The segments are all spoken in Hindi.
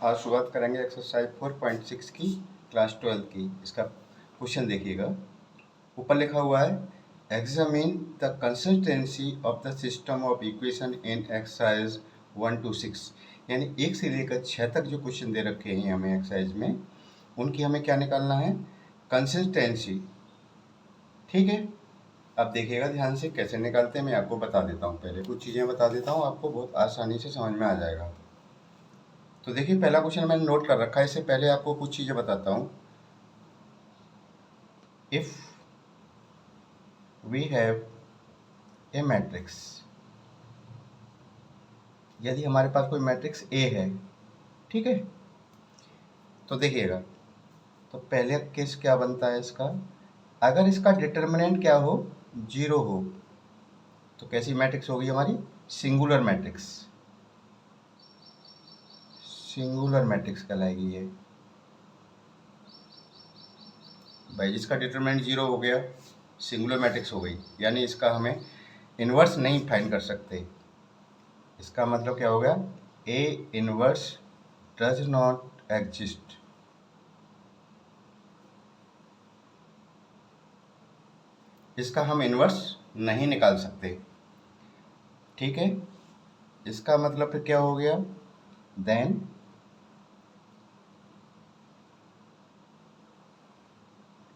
आज शुरुआत करेंगे एक्सरसाइज 4.6 की, क्लास 12 की। इसका क्वेश्चन देखिएगा। ऊपर लिखा हुआ है examine the consistency of the system of equation in exercise 1 to 6। यानी 1 से लेकर 6 तक जो क्वेश्चन दे रखे हैं हमें एक्सरसाइज में, उनकी हमें क्या निकालना है, कंसिस्टेंसी। ठीक है, अब देखिएगा ध्यान से कैसे निकालते हैं, मैं आपको बता देता हूँ। पहले कुछ चीज़ें बता देता हूँ, आपको बहुत आसानी से समझ में आ जाएगा। तो देखिए, पहला क्वेश्चन मैंने नोट कर रखा है। इससे पहले आपको कुछ चीज़ें बताता हूँ। If we have a matrix, यदि हमारे पास कोई मैट्रिक्स ए है, ठीक है, तो देखिएगा, तो पहले केस क्या बनता है इसका, अगर इसका डिटर्मिनेंट क्या हो, 0 हो, तो कैसी मैट्रिक्स होगी हमारी, सिंगुलर मैट्रिक्स। सिंगुलर मैट्रिक्स कहलाएगी ये भाई। जिसका डिटरमिनेंट 0 हो गया, सिंगुलर मैट्रिक्स हो गई। यानी इसका हमें इन्वर्स नहीं फाइंड कर सकते। इसका मतलब क्या हो गया, A inverse does not exist. इसका हम इन्वर्स नहीं निकाल सकते। ठीक है, इसका मतलब फिर क्या हो गया, then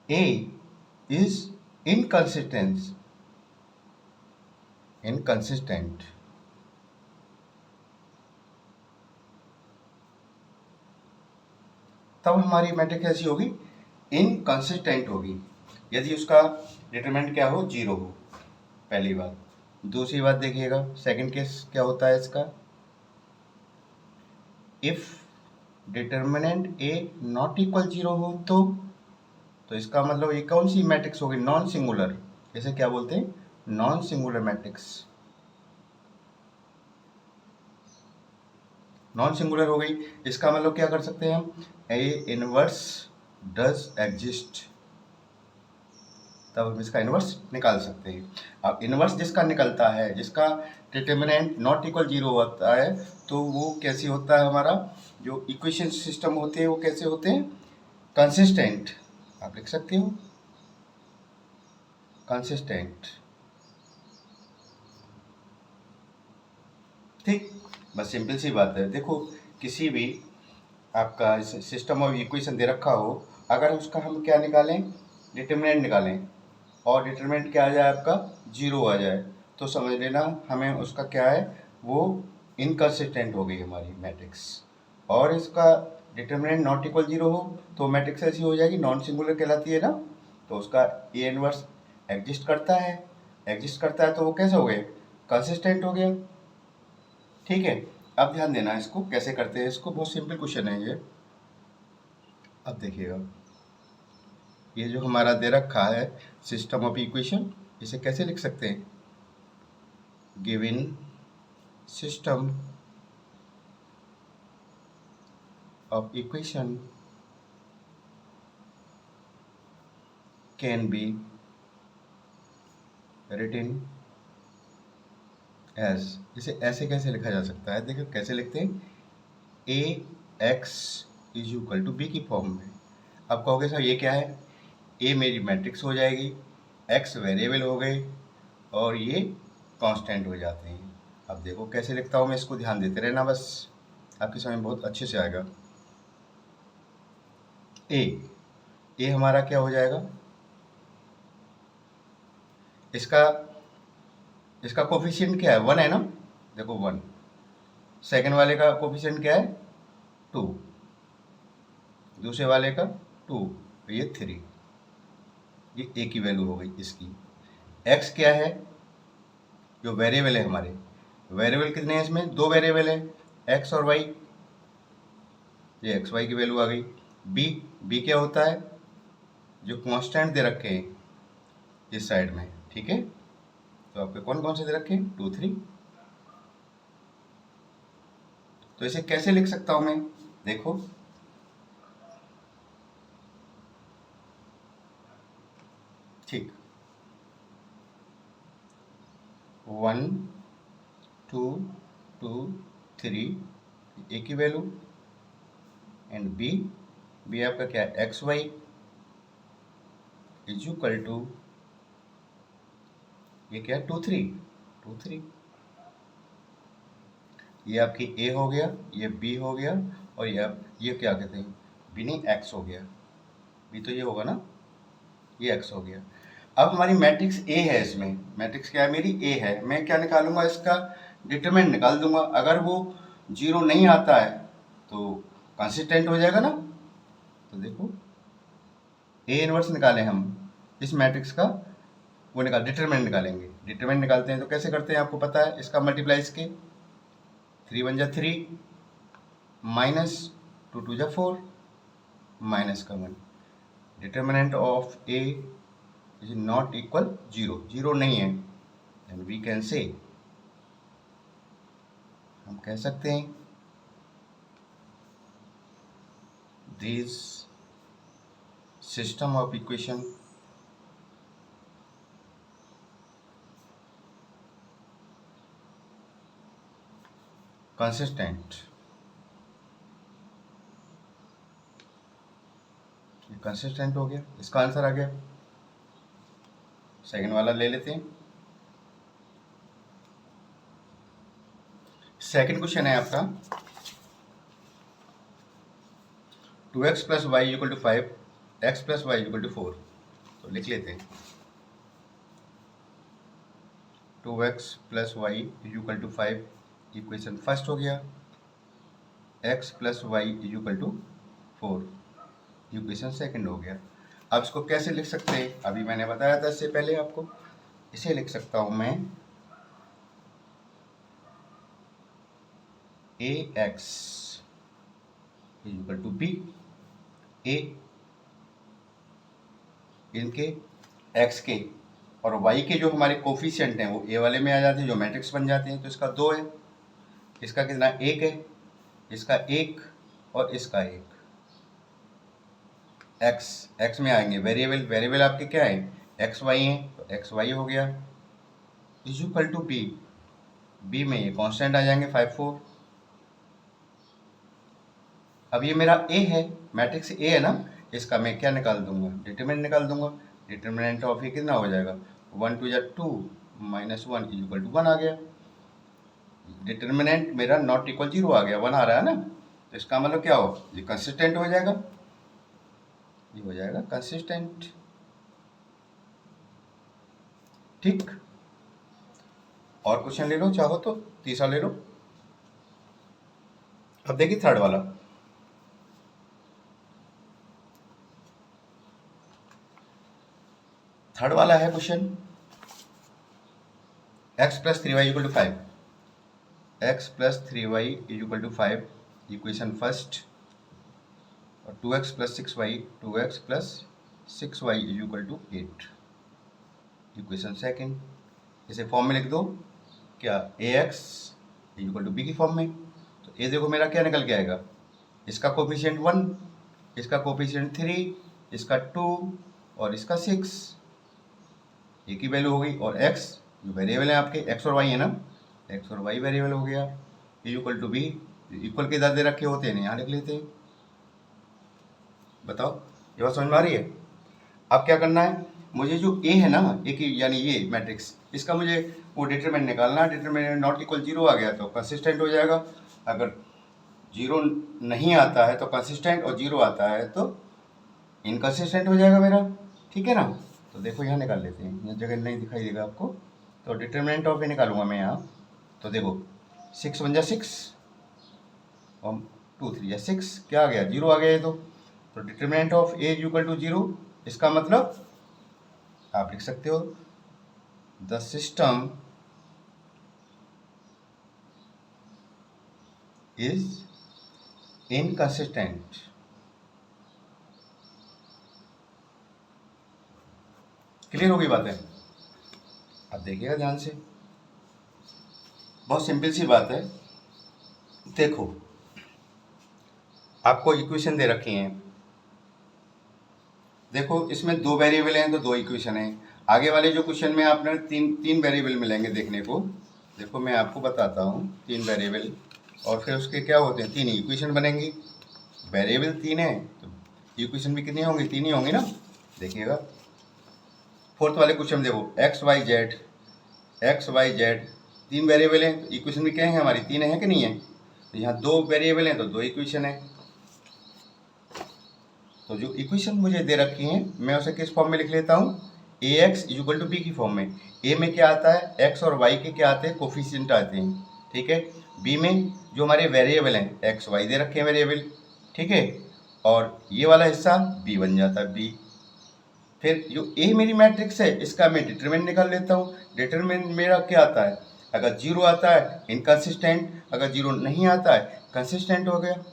A is inconsistent. Inconsistent तब हमारी मैट्रिक्स ऐसी होगी, इनकंसिस्टेंट होगी, यदि उसका डिटरमिनेंट क्या हो, 0 हो। पहली बात। दूसरी बात देखिएगा, सेकंड केस क्या होता है इसका, if determinant A not equal 0 हो, तो इसका मतलब ये कौन सी मैट्रिक्स होगी, नॉन सिंगुलर। इसे क्या बोलते हैं, non singular matrix. Non singular हो गई। इसका मतलब क्या कर सकते हैं हम, ए इनवर्स डज एग्जिस्ट, तब हम इसका इनवर्स निकाल सकते हैं। अब इनवर्स जिसका निकलता है, जिसका डिटर्मिनेंट नॉट इक्वल 0 होता है, तो वो कैसे होता है, हमारा जो इक्वेशन सिस्टम होते हैं वो कैसे होते हैं, कंसिस्टेंट। आप लिख सकते हो कंसिस्टेंट। ठीक, बस सिंपल सी बात है। देखो, किसी भी आपका सिस्टम ऑफ इक्वेशन दे रखा हो, अगर उसका हम क्या निकालें, डिटर्मिनेंट निकालें, और डिटरमिनेंट क्या आ जाए आपका, 0 आ जाए, तो समझ लेना हमें उसका क्या है, वो इनकंसिस्टेंट हो गई हमारी मैट्रिक्स। और इसका डिटरमिनेंट नॉट इक्वल 0 हो, तो मैट्रिक्स ऐसी हो जाएगी, नॉन सिंगुलर कहलाती है ना। तो उसका ए इनवर्स एग्जिस्ट करता है। एग्जिस्ट करता है तो वो कैसे हो गए, कंसिस्टेंट हो गया। ठीक है, अब ध्यान देना इसको कैसे करते हैं। इसको बहुत सिंपल क्वेश्चन है ये। अब देखिएगा, ये जो हमारा दे रखा है सिस्टम ऑफ इक्वेशन, इसे कैसे लिख सकते हैं, given system of equation can be written as, इसे ऐसे कैसे लिखा जा सकता है, देखो कैसे लिखते हैं, A X is equal to B की फॉर्म में। अब कहोगे सर ये क्या है, ए मेरी मैट्रिक्स हो जाएगी, एक्स वेरिएबल हो गए, और ये कांस्टेंट हो जाते हैं। अब देखो कैसे लिखता हूँ मैं, इसको ध्यान देते रहना, बस आपकी समझ बहुत अच्छे से आएगा। ए हमारा क्या हो जाएगा, इसका कोफिशिएंट क्या है, 1 है ना, देखो 1। सेकंड वाले का कोफिशिएंट क्या है, 2। दूसरे वाले का 2, ये 3। ये ए की वैल्यू हो गई इसकी। एक्स क्या है, जो वेरिएबल है हमारे, वेरिएबल कितने हैं इसमें, 2 वेरिएबल है, एक्स और वाई, ये एक्स वाई की वैल्यू आ गई। बी क्या होता है, जो कांस्टेंट दे रखे हैं इस साइड में, ठीक है। तो आपके कौन कौन से दे रखे हैं, 2 3। तो इसे कैसे लिख सकता हूं मैं, देखो, ठीक, 1 2 2 3, ए की वैल्यू, एंड बी आपका क्या है, x y is equal to, ये क्या है, 2 3, ये आपकी ए हो गया, ये बी हो गया, और ये क्या कहते हैं, बी नहीं, एक्स हो गया, बी तो ये होगा ना, ये एक्स हो गया। अब हमारी मैट्रिक्स ए है, इसमें मैट्रिक्स क्या है मेरी, ए है। मैं क्या निकालूंगा, इसका डिटरमिनेंट निकाल दूंगा। अगर वो 0 नहीं आता है तो कंसिस्टेंट हो जाएगा ना। तो देखो ए इनवर्स निकालें हम इस मैट्रिक्स का, वो डिटरमिनेंट निकालेंगे। डिटरमिनेंट निकालते हैं तो कैसे करते हैं, आपको पता है, इसका मल्टीप्लाई इसके 3 1 जा 3 माइनस 2 2 जा 4 माइनस का 1। Determinant of A is not equal 0 नहीं है, एंड वी कैन से, हम कह सकते हैं this system of equation consistent, ये कंसिस्टेंट हो गया, इसका आंसर आ गया। सेकंड वाला ले लेते हैं। सेकंड क्वेश्चन है आपका 2x plus y equal to 5, x plus y equal to 4। तो लिख लेते हैं 2x plus y equal to 5, equation first हो गया। x plus y equal to 4, equation second हो गया। अब इसको कैसे लिख सकते हैं, अभी मैंने बताया था इससे पहले आपको, इसे लिख सकता हूं मैं ए एक्स इक्वल टू बी, ए इनके x के और y के जो हमारे कोफिशिएंट हैं वो a वाले में आ जाते हैं, जो मैट्रिक्स बन जाते हैं। तो इसका 2 है, इसका कितना 1 है, इसका 1 और इसका 1। x में आएंगे वेरिएबल आपके क्या है, एक्स वाई हैं, तो एक्स वाई हो गया इज इक्वल टू बी में ये कांस्टेंट आ जाएंगे 5 4। अब ये मेरा a है, मैट्रिक्स a है ना, इसका मैं क्या निकाल दूंगा, डिटरमिनेंट निकाल दूंगा। डिटरमिनेंट ऑफ ये कितना हो जाएगा, 1 2 जा 2 माइनस 1 इज इक्वल टू 1 आ गया। डिटरमिनेंट मेरा नॉट इक्वल 0 आ गया, 1 आ रहा है ना, तो इसका मतलब क्या हो, ये कंसिस्टेंट हो जाएगा, ये हो जाएगा कंसिस्टेंट। ठीक, और क्वेश्चन ले लो चाहो तो, तीसरा ले लो। अब देखिए थर्ड वाला, थर्ड वाला है question x plus 3y equal to 5, x plus 3y equal to 5, equation first, और 2x plus 6y equal to 8, equation second. इसे फॉर्म में लिख दो, क्या ax इक्वल टू b की फॉर्म में। तो ये देखो मेरा क्या निकल के आएगा, इसका कोफिशिएंट 1, इसका कोफिशिएंट 3, इसका 2 और इसका 6, ए की वैल्यू हो गई। और x जो वेरिएबल है आपके, x और y है ना, x और y वेरिएबल हो गया, इक्वल टू बी, इक्वल के इधर दे रखे होते हैं, यहाँ लिख लेते हैं। बताओ ये बात समझ में आ रही है। अब क्या करना है, मुझे जो a है ना, ए की यानी ये मैट्रिक्स, इसका मुझे वो डिटरमिनेंट निकालना है। डिटरमिनेंट नॉट इक्वल 0 आ गया तो कंसिस्टेंट हो जाएगा, अगर 0 नहीं आता है तो कंसिस्टेंट, और 0 आता है तो इनकंसिस्टेंट हो जाएगा मेरा। ठीक है ना, तो देखो यहाँ निकाल लेते हैं, ये जगह नहीं दिखाई देगा आपको, तो डिटरमिनेंट ऑफ ए निकालूंगा मैं यहाँ। तो देखो 6 1 जा 6 और 2 3 जा 6, क्या आ गया, 0 आ गया ये तो determinant of A equal to 0, इसका मतलब आप लिख सकते हो the system is inconsistent. Clear हो गई बात है। अब देखिएगा ध्यान से, बहुत सिंपल सी बात है। देखो आपको इक्वेशन दे रखी हैं, देखो इसमें 2 वेरिएबल हैं तो 2 इक्वेशन हैं। आगे वाले जो क्वेश्चन में आपने तीन वेरिएबल मिलेंगे देखने को। देखो मैं आपको बताता हूँ, 3 वेरिएबल और फिर उसके क्या होते हैं, 3 इक्वेशन बनेंगी। वेरिएबल 3 है तो इक्वेशन भी कितनी होंगी, 3 ही होंगी ना। देखिएगा फोर्थ वाले क्वेश्चन में देखो एक्स वाई जेड 3 वेरिएबल हैं तो इक्वेशन भी क्या है हमारी, 3 है कि नहीं है। तो यहाँ 2 वेरिएबल हैं तो 2 इक्वेशन है। तो जो इक्वेशन मुझे दे रखी है मैं उसे किस फॉर्म में लिख लेता हूँ, ए एक्स इक्वल टू बी की फॉर्म में। ए में क्या आता है, एक्स और वाई के क्या आते हैं, कोफिशिएंट आते हैं, ठीक है। बी में जो हमारे वेरिएबल हैं एक्स वाई दे रखे हैं वेरिएबल, ठीक है, और ये वाला हिस्सा बी बन जाता है बी। फिर जो ए मेरी मैट्रिक्स है इसका मैं डिटरमिनेंट निकाल लेता हूँ। डिटरमिनेंट मेरा क्या आता है, अगर 0 आता है इनकंसिस्टेंट, अगर 0 नहीं आता है कंसिस्टेंट हो गया।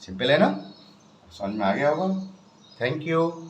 सिंपल है ना, समझ में आ गया होगा। Thank you.